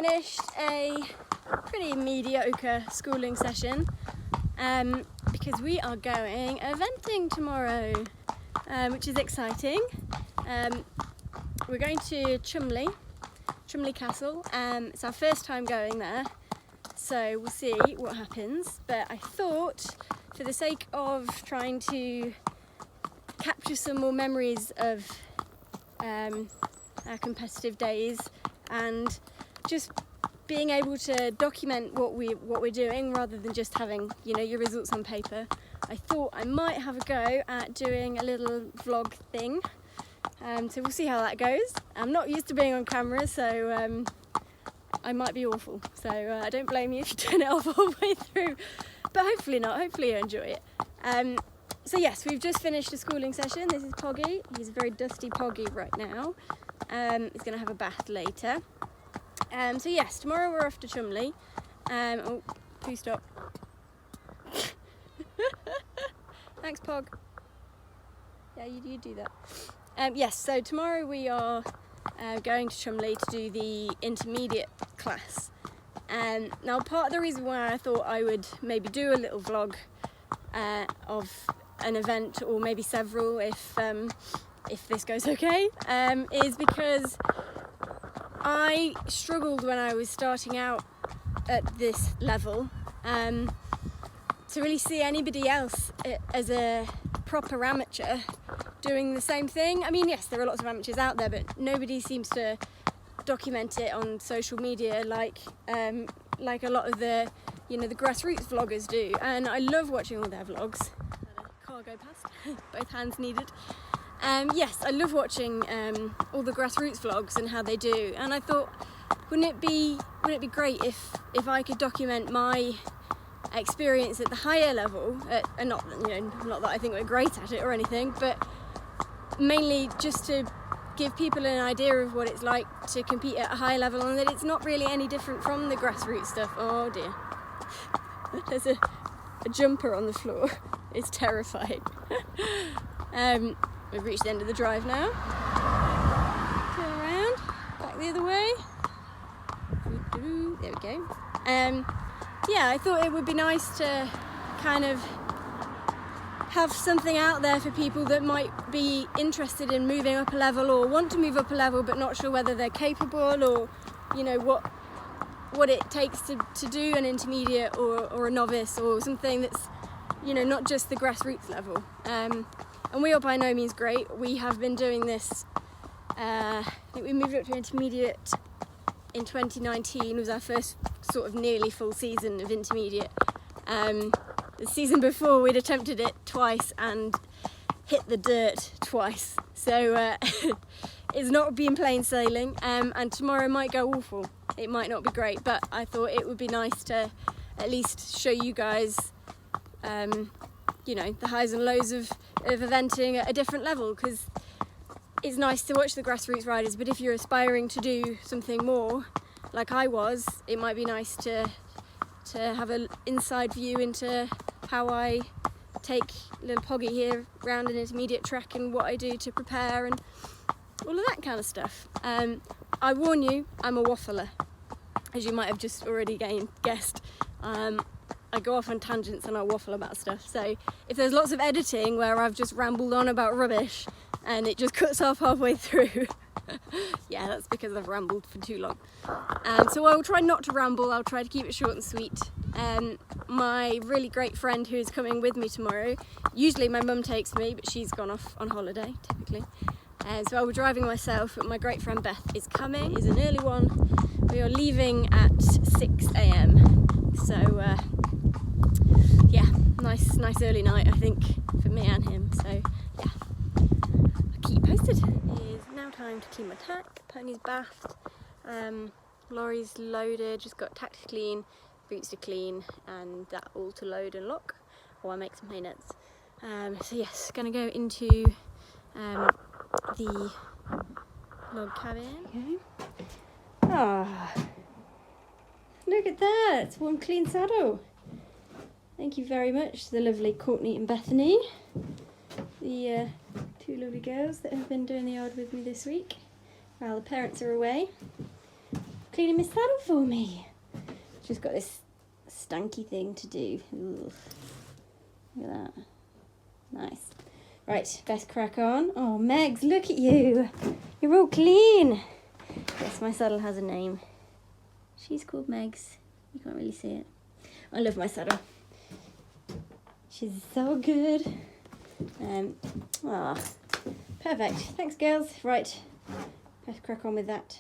finished a pretty mediocre schooling session because we are going eventing tomorrow, which is exciting. We're going to Cholmondeley Castle. It's our first time going there, so we'll see what happens. But I thought, for the sake of trying to capture some more memories of our competitive days and just being able to document what we're doing rather than just having, you know, your results on paper, I thought I might have a go at doing a little vlog thing. So we'll see how that goes. I'm not used to being on camera, so I might be awful. So I don't blame you if you turn it off all the way through, but hopefully not. Hopefully you enjoy it. So yes, we've just finished a schooling session. This is Poggy. He's a very dusty Poggy right now. He's going to have a bath later. So yes, tomorrow we're off to Cholmondeley. Oh, please stop. Thanks, Pog. Yeah, you do that. Yes, so tomorrow we are going to Cholmondeley to do the intermediate class. Now, part of the reason why I thought I would maybe do a little vlog of an event, or maybe several if this goes okay, is because I struggled when I was starting out at this level to really see anybody else as a proper amateur doing the same thing. I mean, yes, there are lots of amateurs out there, but nobody seems to document it on social media like a lot of the, you know, the grassroots vloggers do. And I love watching all their vlogs. Had a car go past, both hands needed. Yes, I love watching all the grassroots vlogs and how they do. And I thought, wouldn't it be great if I could document my experience at the higher level, and not that I think we're great at it or anything, but mainly just to give people an idea of what it's like to compete at a high level, and that it's not really any different from the grassroots stuff. Oh dear, there's a jumper on the floor. It's terrifying. We've reached the end of the drive now. Turn around, back the other way. There we go. Yeah, I thought it would be nice to kind of have something out there for people that might be interested in moving up a level, or want to move up a level but not sure whether they're capable, or, you know, what it takes to do an intermediate or a novice, or something that's, you know, not just the grassroots level. And we are by no means great. We have been doing this, I think we moved up to intermediate in 2019, was our first sort of nearly full season of intermediate. The season before we'd attempted it twice and hit the dirt twice, so it's not been plain sailing, and tomorrow might go awful. It might not be great, but I thought it would be nice to at least show you guys you know, the highs and lows of eventing at a different level, because it's nice to watch the grassroots riders, but if you're aspiring to do something more, like I was, it might be nice to have an inside view into how I take little Poggy here around an intermediate track, and what I do to prepare, and all of that kind of stuff. I warn you, I'm a waffler, as you might have just already guessed. I go off on tangents and I waffle about stuff, so if there's lots of editing where I've just rambled on about rubbish and it just cuts off halfway through, yeah, that's because I've rambled for too long. So I will try not to ramble, I'll try to keep it short and sweet. My really great friend who is coming with me tomorrow, usually my mum takes me, but she's gone off on holiday, typically. So I'll be driving myself, but my great friend Beth is coming. It's an early one. We are leaving at 6 AM, so yeah, nice early night, I think, for me and him. So yeah, I'll keep you posted. It is now time to clean my tack. Pony's bathed, lorry's loaded, just got tack to clean, boots to clean, and that all to load and lock while I make some hay nets. So yes, gonna go into the log cabin. Ah, look at that, it's one clean saddle. Thank you very much to the lovely Courtney and Bethany, the two lovely girls that have been doing the yard with me this week while the parents are away. cleaning my saddle for me. She's got this stanky thing to do. Ugh. Look at that. Nice. Right, best crack on. Oh, Megs, look at you. You're all clean. Yes, my saddle has a name. She's called Megs. You can't really see it. I love my saddle. She's so good. Perfect. Thanks, girls. Right, best crack on with that.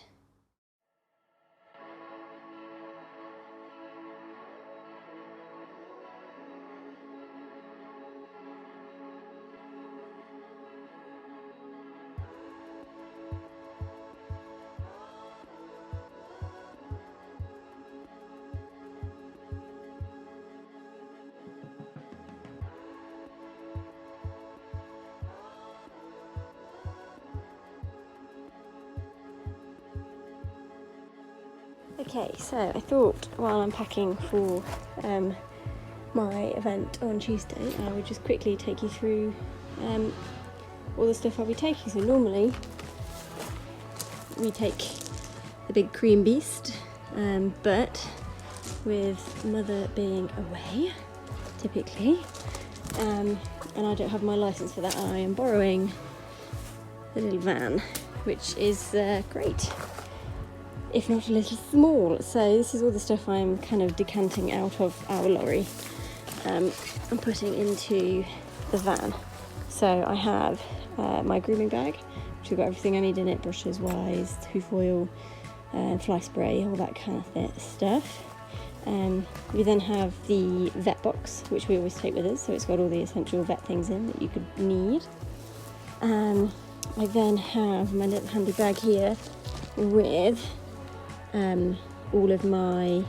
Okay, so I thought while I'm packing for my event on Tuesday, I would just quickly take you through all the stuff I'll be taking. So normally we take the big cream beast, but with Mother being away, typically, and I don't have my license for that, I am borrowing the little van, which is great, if not a little small. So this is all the stuff I'm kind of decanting out of our lorry and putting into the van. So I have my grooming bag, which has got everything I need in it, brushes, wise, hoof oil, fly spray, all that kind of stuff. We then have the vet box, which we always take with us, so it's got all the essential vet things in that you could need. I then have my little handy bag here with all of my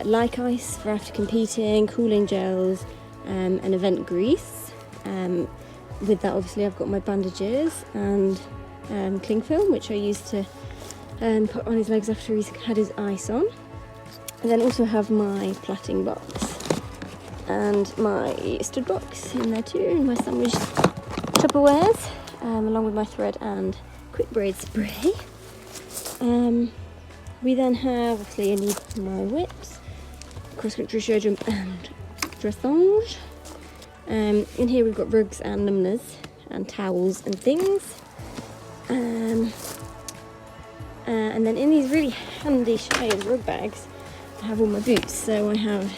like ice for after competing, cooling gels, and event grease. With that, obviously, I've got my bandages and cling film, which I used to put on his legs after he's had his ice on. I then also have my plaiting box and my stud box in there too, and my sandwich Tupperwares, along with my thread and quick braid spray. We then have, obviously, I need my whips, cross-country show jump and dressage. In here we've got rugs and numbners and towels and things. And then in these really handy Shires rug bags, I have all my boots. So I have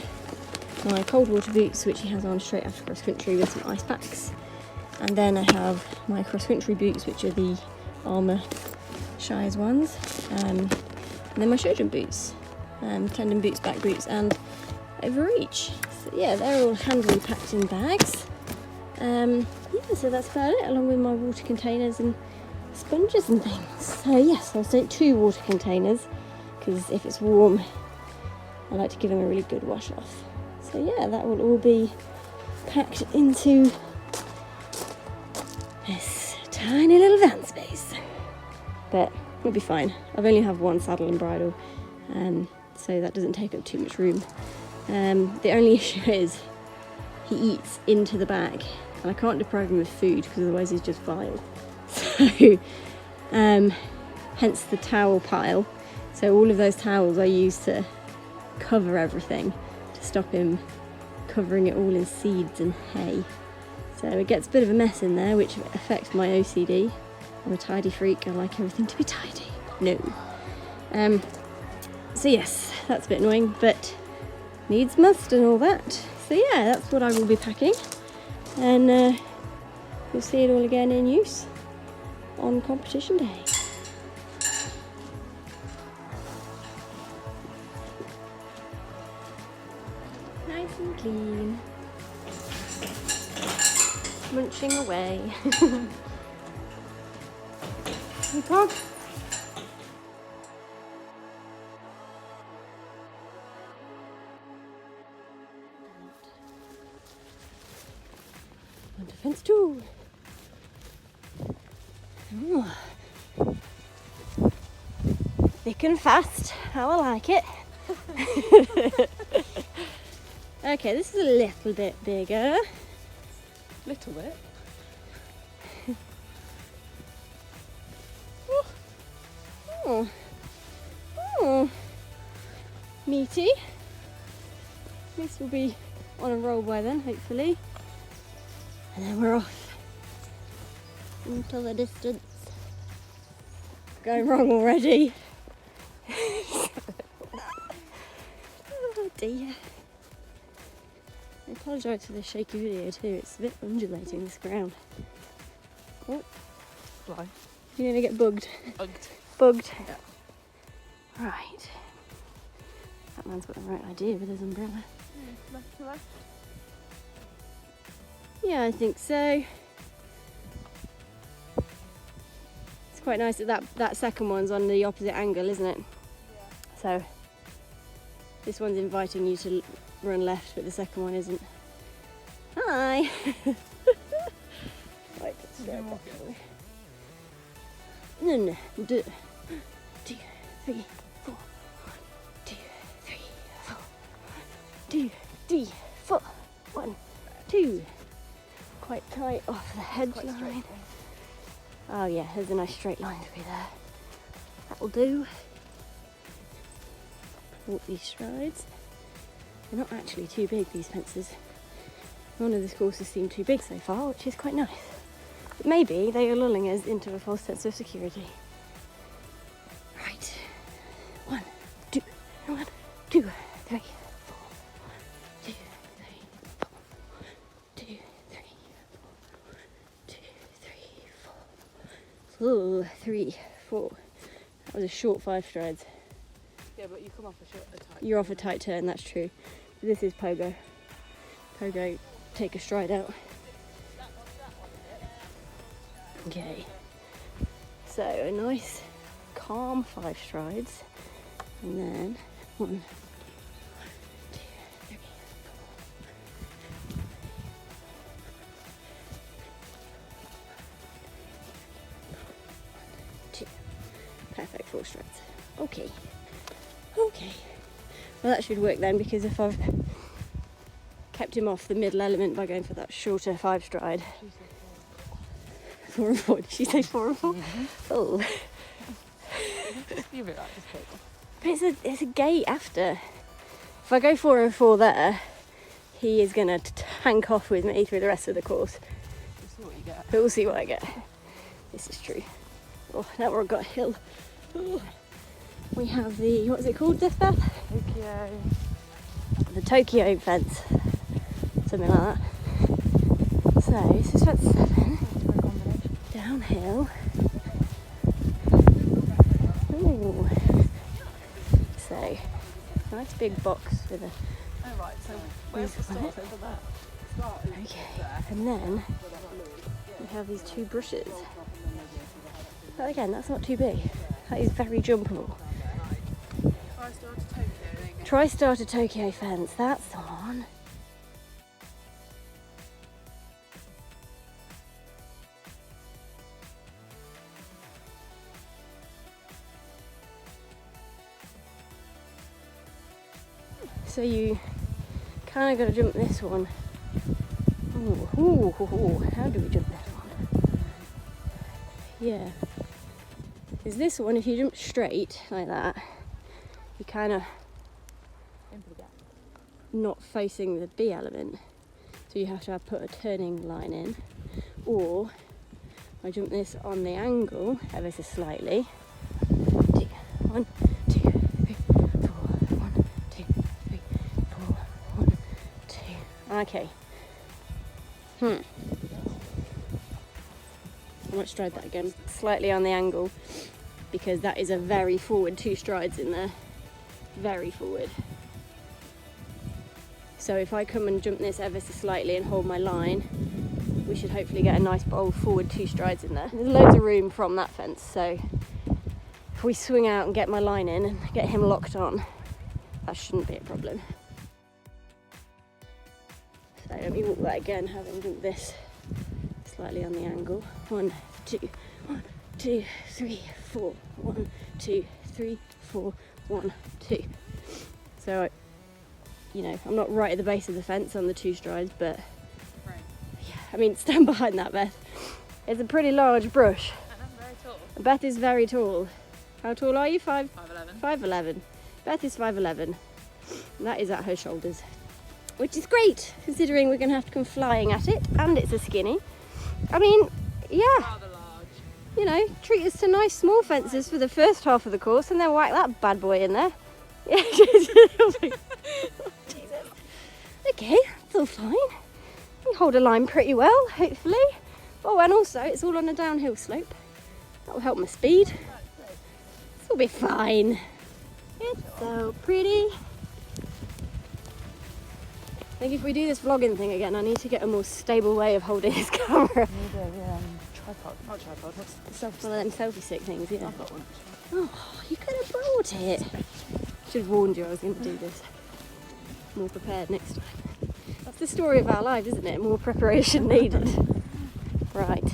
my cold water boots, which he has on straight after cross-country with some ice packs. And then I have my cross-country boots, which are the Armour Shires ones. And then my show jump boots, tendon boots, back boots, and overreach. So yeah, they're all handily packed in bags. Yeah, so that's about it, along with my water containers and sponges and things. So yes, I'll take 2 water containers, because if it's warm, I like to give them a really good wash off. So yeah, that will all be packed into this tiny little van space. But it'll be fine. I've only have one saddle and bridle, so that doesn't take up too much room. The only issue is he eats into the bag, and I can't deprive him of food because otherwise he's just vile. So, hence the towel pile. So all of those towels I use to cover everything, to stop him covering it all in seeds and hay. So it gets a bit of a mess in there, which affects my OCD. I'm a tidy freak, I like everything to be tidy. No. So yes, that's a bit annoying, but needs must and all that. So yeah, that's what I will be packing. And you'll see it all again in use on competition day. Nice and clean. Munching away. You can't. On to fence 2. Oh. Thick and fast, how I like it. Okay, this is a little bit bigger. Little bit. Oh. Oh, meaty. At least we'll be on a roll by then, hopefully. And then we're off into the distance. Going wrong already. Oh dear. I apologise for the shaky video too, it's a bit undulating, this ground. Oh, Fly. you're gonna get bugged. Bugged. Bugged. Yeah. Right. That man's got the right idea with his umbrella. Left to left. Yeah, I think so. It's quite nice that second one's on the opposite angle, isn't it? Yeah. So this one's inviting you to run left, but the second one isn't. Hi! Right, let's go back. No. 1, 2, 3, 4. 1, 2, 3, 4. 2, 3, 4. 1, 2. Quite tight off the hedge line. Oh yeah, there's a nice straight line through there. That'll do. Walk these strides. They're not actually too big, these fences. None of the courses seem too big so far, which is quite nice. But maybe they are lulling us into a false sense of security. Right. 1, 2, 1, 2, 3, 4. 2, 3, 4. 2, 3, 4. 2, 3, 4. Oh, 3, 4. That was a short 5 strides. Yeah, but you come off a tight. You're off a tight turn, that's true. This is pogo. Pogo, take a stride out. Okay. So a nice, calm 5 strides, and then 1, 2, 3, 4. 2. Perfect 4 strides. Okay. Well, that should work then, because if I've kept him off the middle element by going for that shorter 5 stride. 4 and 4. Did she say 4 and 4? Mm-hmm. Oh. You're a bit like this bit. But it's a gate after. If I go 4 and 4 there, he is going to tank off with me through the rest of the course. We'll see what you get. But we'll see what I get. This is true. Oh, now we've got a hill. Oh. We have the, what is it called, Deathbath? Tokyo. The Tokyo fence. Something like that. So, this is fence 7. Downhill. Ooh. So, nice big box with a... Oh right, so where's the start over there? Okay, and then we have these 2 brushes. But again, that's not too big. That is very jumpable. TriStar to Tokyo fence, that's the one. So you kind of got to jump this one. Ooh, how do we jump this one? Yeah. Because this one, if you jump straight like that, you kind of not facing the B element. So you have to put a turning line in. Or I jump this on the angle ever so slightly. 1, 2, 3, 4. 1, 2, 3, 4. 1, 2. Okay. I might stride that again. Slightly on the angle, because that is a very forward 2 strides in there. Very forward. So if I come and jump this ever so slightly and hold my line, we should hopefully get a nice bold forward 2 strides in there. There's loads of room from that fence, so if we swing out and get my line in and get him locked on, that shouldn't be a problem. So let me walk that again, having jumped this slightly on the angle. 1, 2, 1, 2, 3, 4. 1, 2, 3, 4. 1, 2. So, I'm not right at the base of the fence on the 2 strides, but yeah, I mean, stand behind that, Beth. It's a pretty large brush. And I'm very tall. Beth is very tall. How tall are you? 5'11". 5'11". 5'11". Beth is 5'11". And that is at her shoulders, which is great considering we're going to have to come flying at it, and it's a skinny. I mean, yeah, Rather large. you know, treat us to nice small fences for the first half of the course and then whack that bad boy in there. Yeah, Jesus. Okay, that's all fine. We hold a line pretty well, hopefully. Oh, and also it's all on a downhill slope. That will help my speed. This will be fine. It's so pretty. I think if we do this vlogging thing again, I need to get a more stable way of holding this camera. Need a tripod. Not tripod, what's the selfie? One of them selfie stick things, yeah. I've got one. Oh, you could have brought it. Should have warned you I was going to do this. More prepared next time. That's the story of our lives, isn't it? More preparation needed. Right,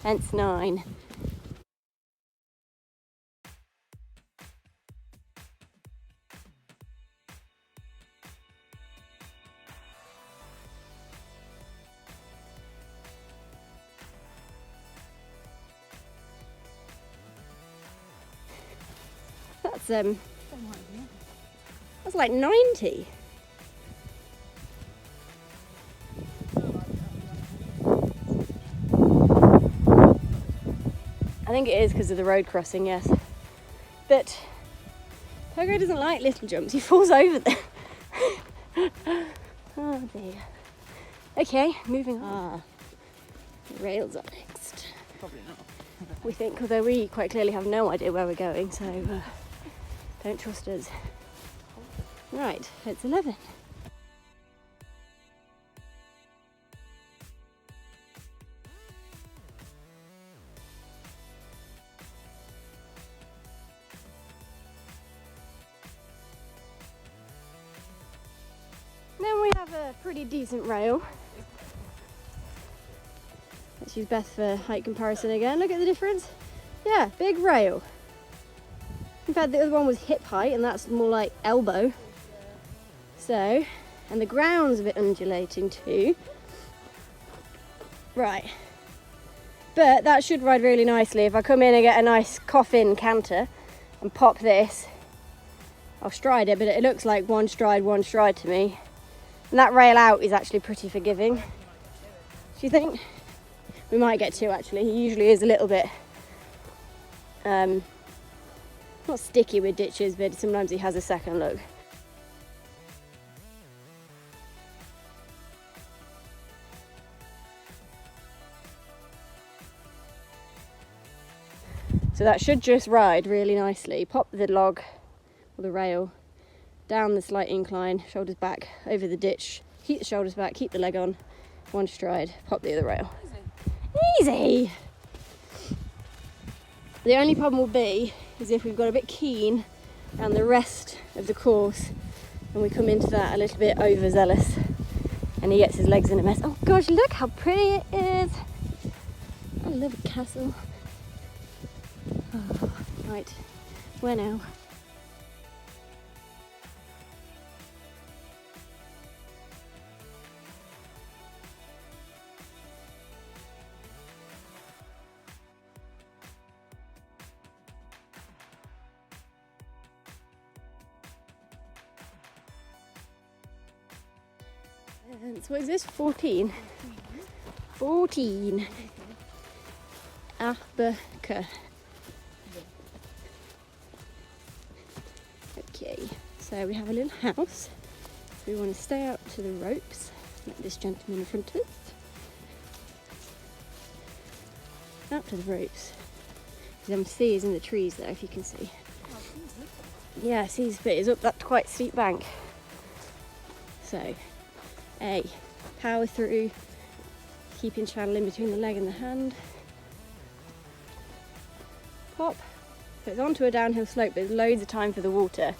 hence 9. That's like 90. I think it is because of the road crossing, yes. But Pogo doesn't like little jumps, he falls over them. Oh dear. Okay, moving on. The rails are next. Probably not. We think, although we quite clearly have no idea where we're going, so don't trust us. Right, it's 11. Then we have a pretty decent rail. Let's use Beth for height comparison again. Look at the difference. Yeah, big rail. In fact, the other one was hip height, and that's more like elbow. So, and the ground's a bit undulating too. Right. But that should ride really nicely. If I come in and get a nice coffin canter and pop this, I'll stride it, but it looks like one stride to me. And that rail out is actually pretty forgiving. Do you think? We might get 2 actually. He usually is a little bit not sticky with ditches, but sometimes he has a second look. So that should just ride really nicely. Pop the log or the rail down the slight incline, shoulders back, over the ditch, keep the shoulders back, keep the leg on, one stride, pop the other rail. Easy! The only problem will be is if we've got a bit keen and the rest of the course and we come into that a little bit overzealous and he gets his legs in a mess. Oh gosh, look how pretty it is! I love a castle. Oh, right, where now? So what is this? 14? 14. Abaca. Okay, so we have a little house. So we want to stay out to the ropes. Let this gentleman in front of us. Out to the ropes. The sea is in the trees there, if you can see. Yeah, sea's bit is up that quite steep bank. So, power through, keeping channel in between the leg and the hand. Pop. So it's onto a downhill slope, there's loads of time for the water,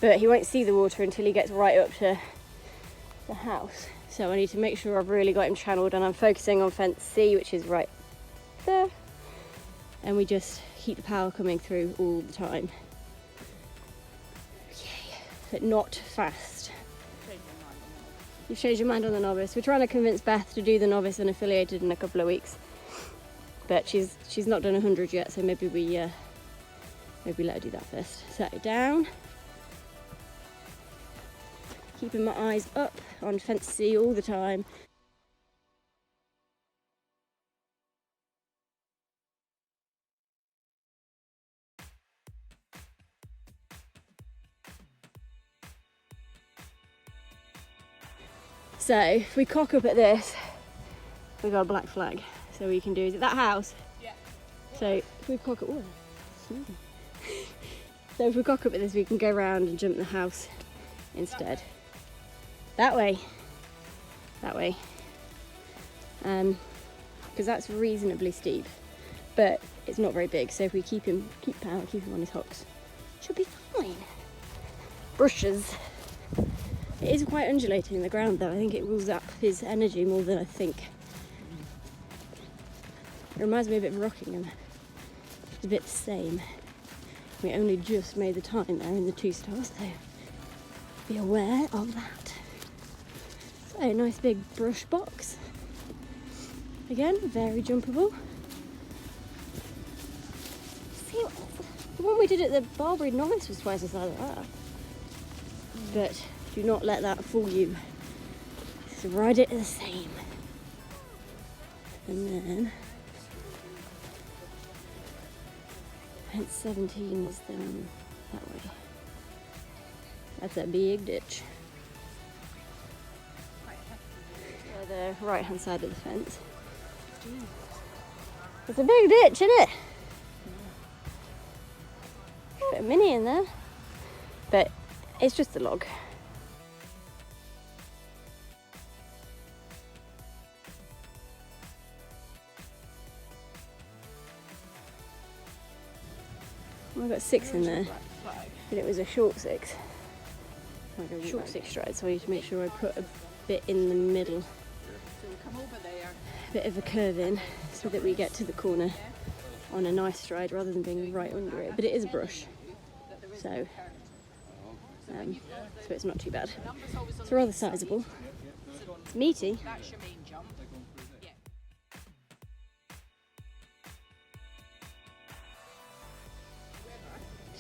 but he won't see the water until he gets right up to the house. So I need to make sure I've really got him channeled, and I'm focusing on fence C, which is right there. And we just keep the power coming through all the time. Okay, but not fast. You've changed your mind on the novice. We're trying to convince Beth to do the novice unaffiliated in a couple of weeks, but she's not done 100 yet, so maybe we Maybe let her do that first. Set it down. Keeping my eyes up on fence C all the time. So if we cock up at this, we got a black flag. So we can do, is it that house? Yeah. So if we cock up, oh, so if we cock up at this, we can go around and jump the house instead. That way. That way. Because that's reasonably steep, but it's not very big. So if we keep power, keep him on his hooks, should be fine. Brushes. It is quite undulating in the ground though. I think it will zap his energy more than I think. It reminds me a bit of Rockingham. It's a bit the same. We only just made the time there in the 2-star, so be aware of that. So nice big brush box. Again, very jumpable. See, the one we did at the Barbary Novice was twice the size of that. But do not let that fool you. So ride it the same. And then fence 17 is down that way. That's a big ditch. The right hand side of the fence. It's a big ditch, isn't it? Bit of mini in there, but it's just a log. I've got 6 in there, but it was a short 6. Like a short 6 stride, so I need to make sure I put a bit in the middle. A bit of a curve in so that we get to the corner on a nice stride rather than being right under it. But it is a brush, so it's not too bad. It's rather sizable. It's meaty.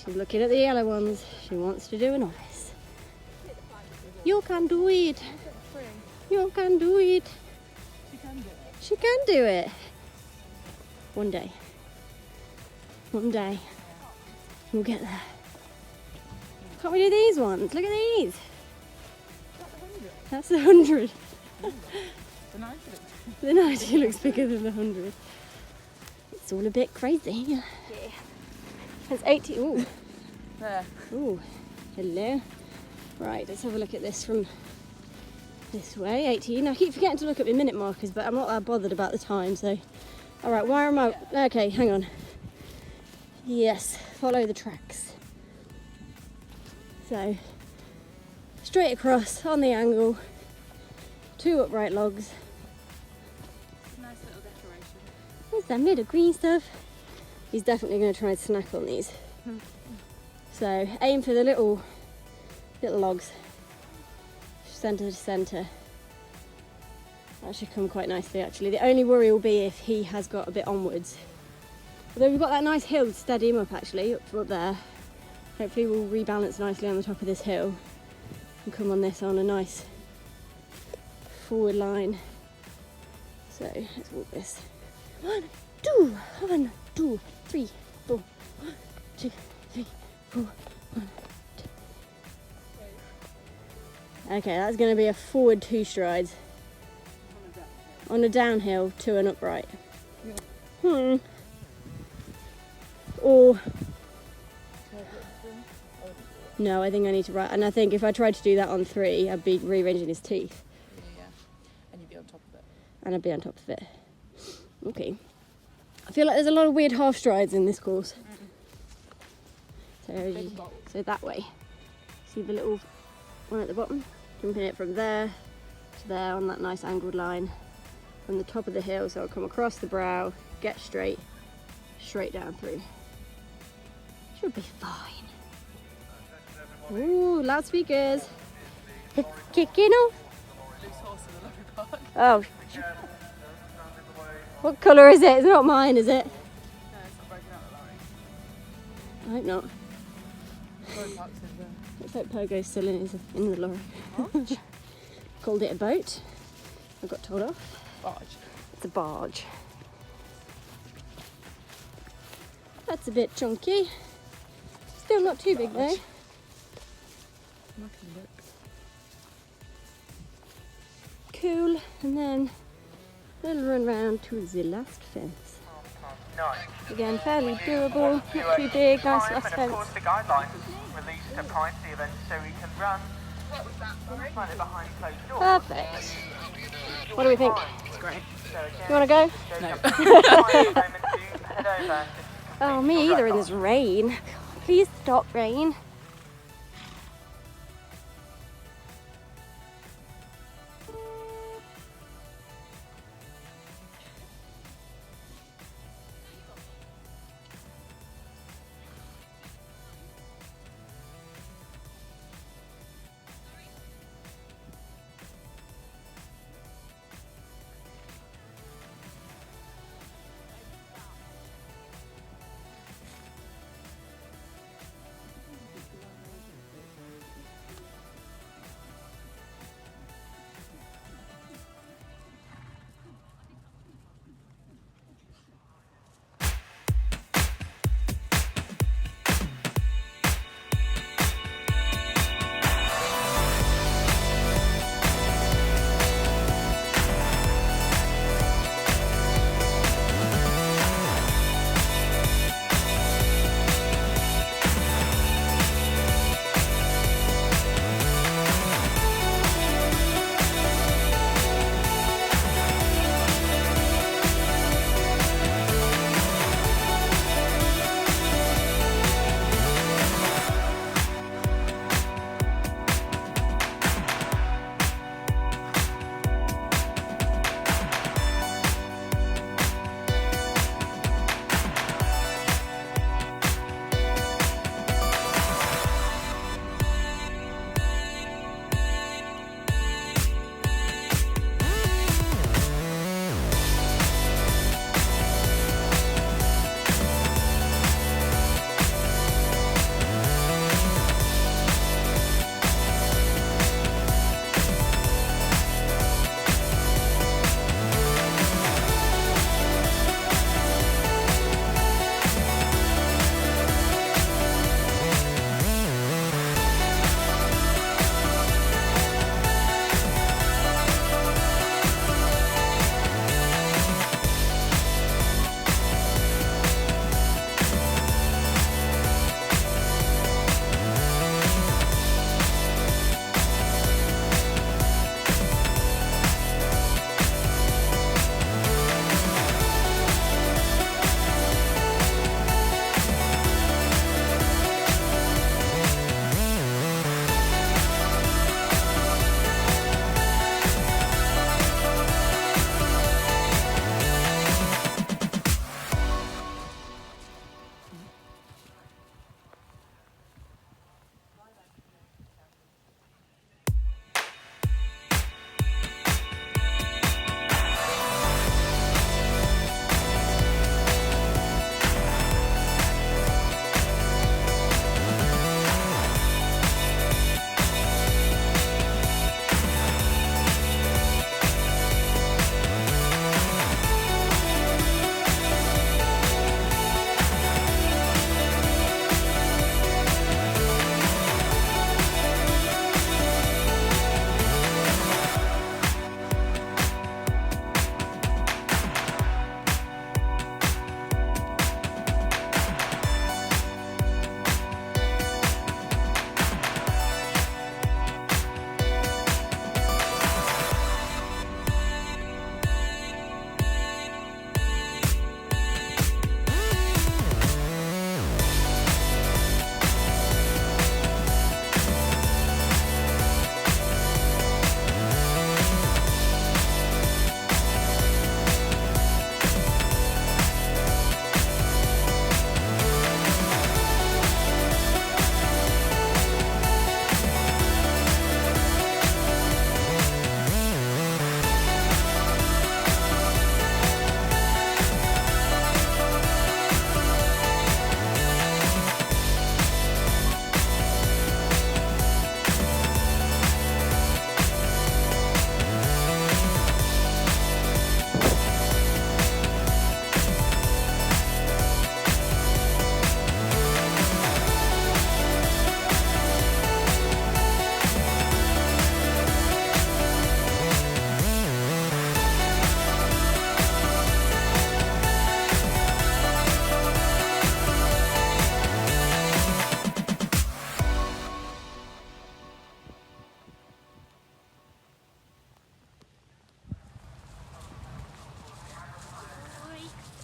She's looking at the yellow ones. She wants to do a novice. You can do it. You can do it. She can do it. One day. One day. We'll get there. Can't we do these ones? Look at these. That's the 100. The 90 looks bigger than the 100. It's all a bit crazy. Yeah. There's 80. Ooh. There. Ooh. Hello. Right, let's have a look at this from this way. 18. I keep forgetting to look at my minute markers, but I'm not that bothered about the time, so. Alright, why am I. Okay, hang on. Yes, follow the tracks. So, straight across on the angle, 2 upright logs. Nice little decoration. There's that bit of green stuff. He's definitely going to try and snack on these. So, aim for the little logs, centre to centre. That should come quite nicely actually. The only worry will be if he has got a bit onwards. Although we've got that nice hill to steady him up actually, up there. Hopefully we'll rebalance nicely on the top of this hill and come on this on a nice forward line. So let's walk this. 1, 2, 1, 2, 3, 4, 1, 2, 3, 4, 1, 2. Okay, that's going to be a forward 2 strides. On a downhill to an upright. Or no, I think I need to write. And I think if I tried to do that on 3, I'd be rearranging his teeth. Yeah. And you'd be on top of it. And I'd be on top of it. Okay. I feel like there's a lot of weird half strides in this course. So that way. See the little one at the bottom? Jumping it from there to there on that nice angled line. From the top of the hill, so I'll come across the brow, get straight down through. Should be fine. Ooh, loudspeakers. It's kicking off. Oh. What colour is it? It's not mine, is it? No, it's not broken out the lorry. I hope not. Looks like Pogo's still in the lorry. Called it a boat. I got told off. Barge. It's a barge. That's a bit chunky. Still not too big though. Cool. And then a little run round to the last fence. Again, fairly doable, not too big, nice last fence. Of course, the guidelines released to price the event so we can run slightly behind closed doors. Perfect. What do we think? It's great. You want to go? No. Oh, me either in this rain. Please stop, rain.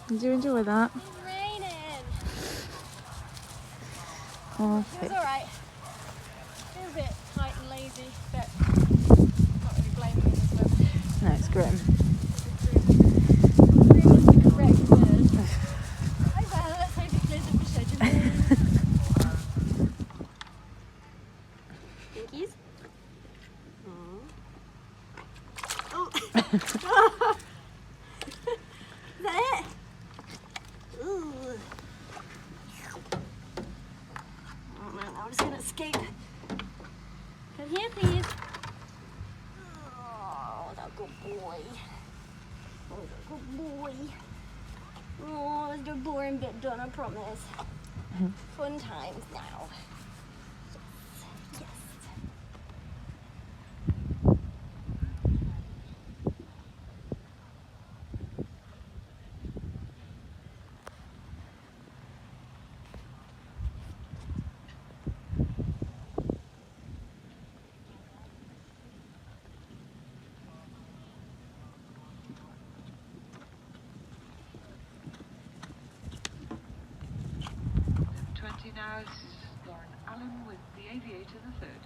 Did you enjoy that? It's raining. Oh, It was alright. It was a bit tight and lazy, but not really blaming me this one. no, it's grim. Grim is the correct word. Hi well, let's hope it clears up the schedule. Pinkies? Oh! Is that it? Ooh. Oh man, I'm just gonna escape. Come here, please. Oh, that good boy. Oh, that good boy. Oh, there's the boring bit done, I promise. Fun times now. Yes. Yes. Now this is Allin with the Aviator the third.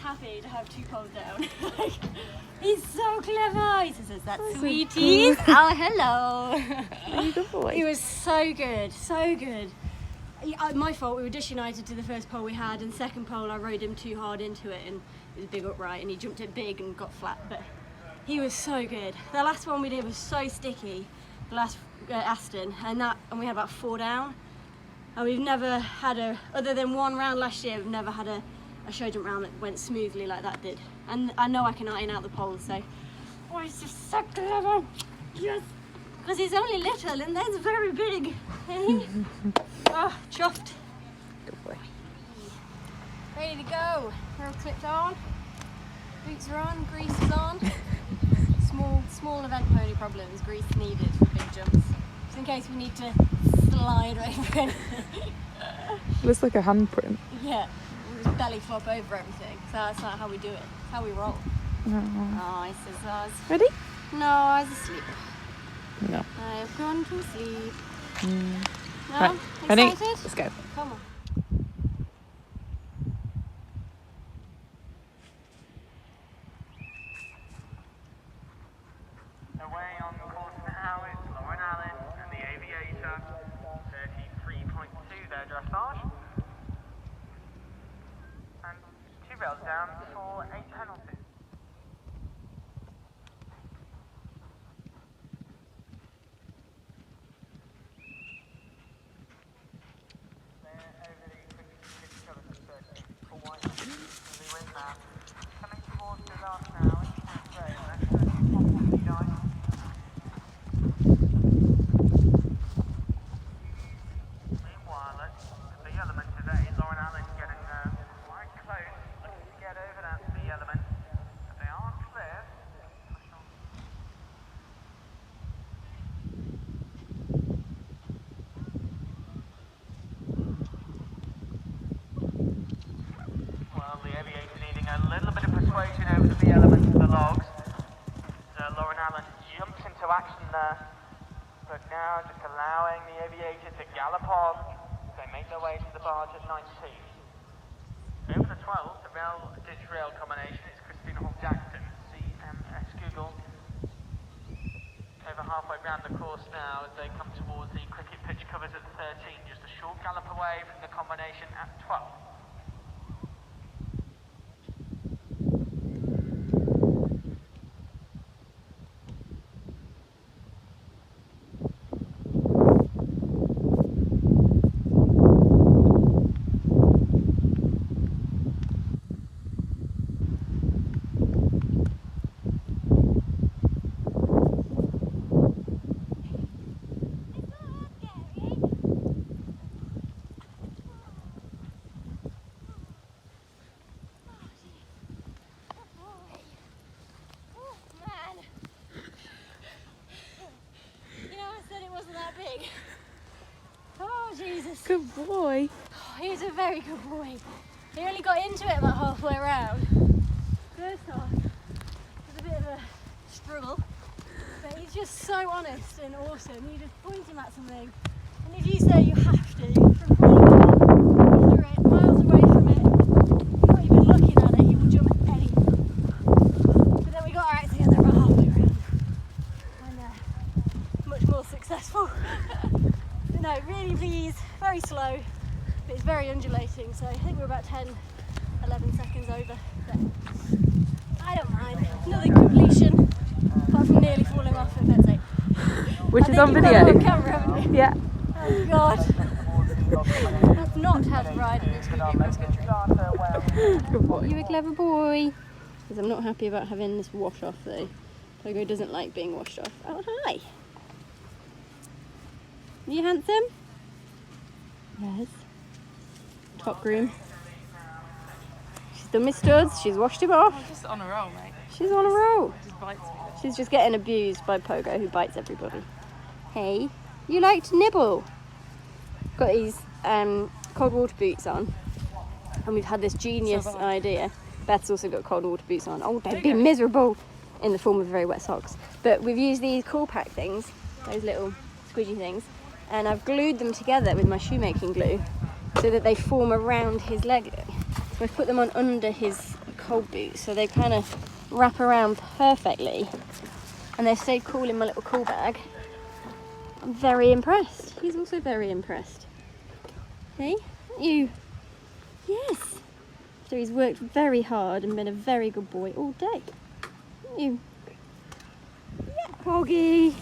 Happy to have two poles down. He's so clever. He says, "Is that sweeties?" Oh, hello. Good boy. He was so good, so good. My fault. We were disunited to the first pole we had, and second pole I rode him too hard into it, and it was a big upright, and he jumped it big and got flat. But he was so good. The last one we did was so sticky. The last Aston, and we had about 4 down. And we've never had other than one round last year, we've never had a show jump round that went smoothly like that did. And I know I can iron out the poles, so. Oh, he's just so clever. Yes. Because he's only little and that's very big. Oh, chuffed. Good boy. Ready to go. We're all clipped on. Boots are on, grease is on. Small event pony problems, grease needed for big jumps. Just in case we need to slide over anything. Looks like a handprint. Yeah. Just belly flop over everything. So that's not how we do it. It's how we roll. Oh, I says, Ready? no, I was asleep. No. I've gone to sleep. No? Right. Excited? Ready? Let's go. Come on. Away on the course now is Allin and the Aviator. 33.2 their dressage. And 2 rails down for 8 penalties. Over the quick cover to 13 for white. They win that. Coming towards the last now, it's rail. That's 149. Meanwhile, at the element today, Allin getting quite close, looking to get over that the element. But they are clear. Push on. Well, the Aviator needing a little bit of persuasion over the element of the logs. Allin jumps into action there. But now just allowing the Aviator to gallop on. They make their way to the barge at 19. Over the 12, the ditch rail combination is Christina Hall Jackson, CM over halfway round the course now as they come towards the cricket pitch covers at 13. Just a short gallop away from the combination at 12. Big. Oh Jesus. Good boy. Oh, he was a very good boy. He only got into it about halfway around. First off, it was a bit of a struggle, but he's just so honest and awesome. You just point him at something, and if you say you have to, from under it, miles away from it, not even looking at it, he will jump at anything. But then we got our act together about halfway around, and much more successful. But no, really pleased, very slow, but it's very undulating, so I think we're about 10, 11 seconds over, but I don't mind. Another completion, apart from nearly falling off at Betsy. Which is on video. On camera, haven't you? Yeah. Oh God. That's not how to ride an XTV cross country. Good boy. You a clever boy. Because I'm not happy about having this wash off though. Pogo doesn't like being washed off. Oh hi. You handsome? Yes. Top groom. She's done my studs, she's washed him off. Just on a roll, mate. She's on a roll. Just bites me. She's just getting abused by Pogo, who bites everybody. Hey, you like to nibble? Got these cold water boots on, and we've had this genius idea. Beth's also got cold water boots on. Oh, they'd be miserable in the form of very wet socks. But we've used these cool pack things, those little squidgy things, and I've glued them together with my shoemaking glue so that they form around his leg. So I've put them on under his cold boots, so they kind of wrap around perfectly, and they've stayed cool in my little cool bag. I'm very impressed. He's also very impressed. Hey, you? Yes. So he's worked very hard and been a very good boy all day. You? Yeah, Poggy.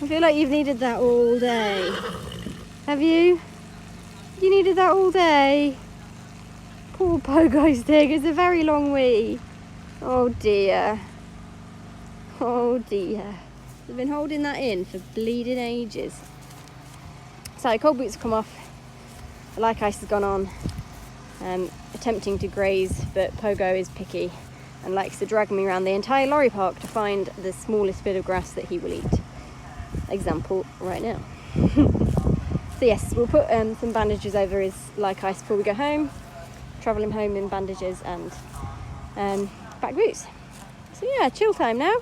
I feel like you've needed that all day. Have you? You needed that all day? Poor Pogo's dig. It's a very long wee. Oh dear. Oh dear. We've been holding that in for bleeding ages. So cold boots have come off. The like ice has gone on. Attempting to graze, but Pogo is picky and likes to drag me around the entire lorry park to find the smallest bit of grass that he will eat. Example right now. So yes, we'll put some bandages over his like ice before we go home. Travel him home in bandages and back boots. So yeah, chill time now.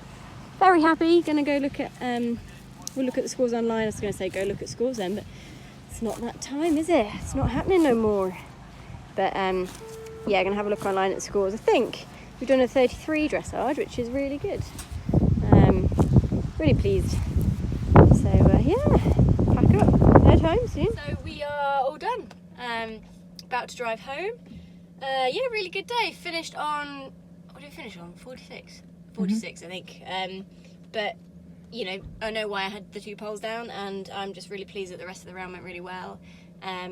Very happy. Gonna go look at we'll look at the scores online. I was gonna say go look at scores then, but it's not that time, is it? It's not happening no more. But yeah, gonna have a look online at the scores. I think we've done a 33 dressage, which is really good. Really pleased. So yeah, pack up, head home soon. So we are all done. About to drive home. Yeah, really good day. Finished on, what did we finish on? 46? 46, I think. But, you know, I know why I had the 2 poles down, and I'm just really pleased that the rest of the round went really well.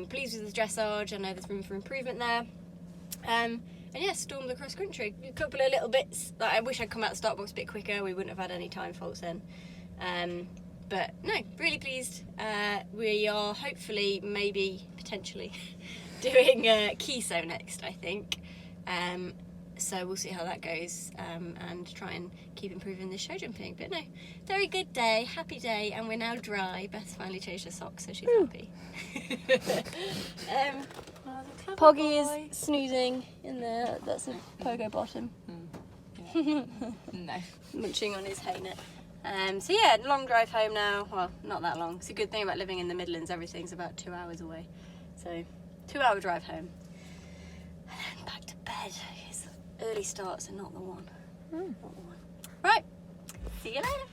Pleased with the dressage. I know there's room for improvement there. And yeah, stormed the cross country. A couple of little bits that I wish I'd come out the start box a bit quicker. We wouldn't have had any time faults then. But no, really pleased. We are hopefully, maybe, potentially doing Kiso next, I think. So we'll see how that goes and try and keep improving this show jumping. But no, very good day, happy day, and we're now dry. Beth's finally changed her socks, so she's happy. Poggy is snoozing in there. That's a Pogo bottom. Yeah. No. Munching on his hay net. So yeah, long drive home now. Well, not that long. It's a good thing about living in the Midlands. Everything's about 2 hours away. So 2-hour drive home. And then back to bed. Early starts are not the one. Not the one. Right. See you later.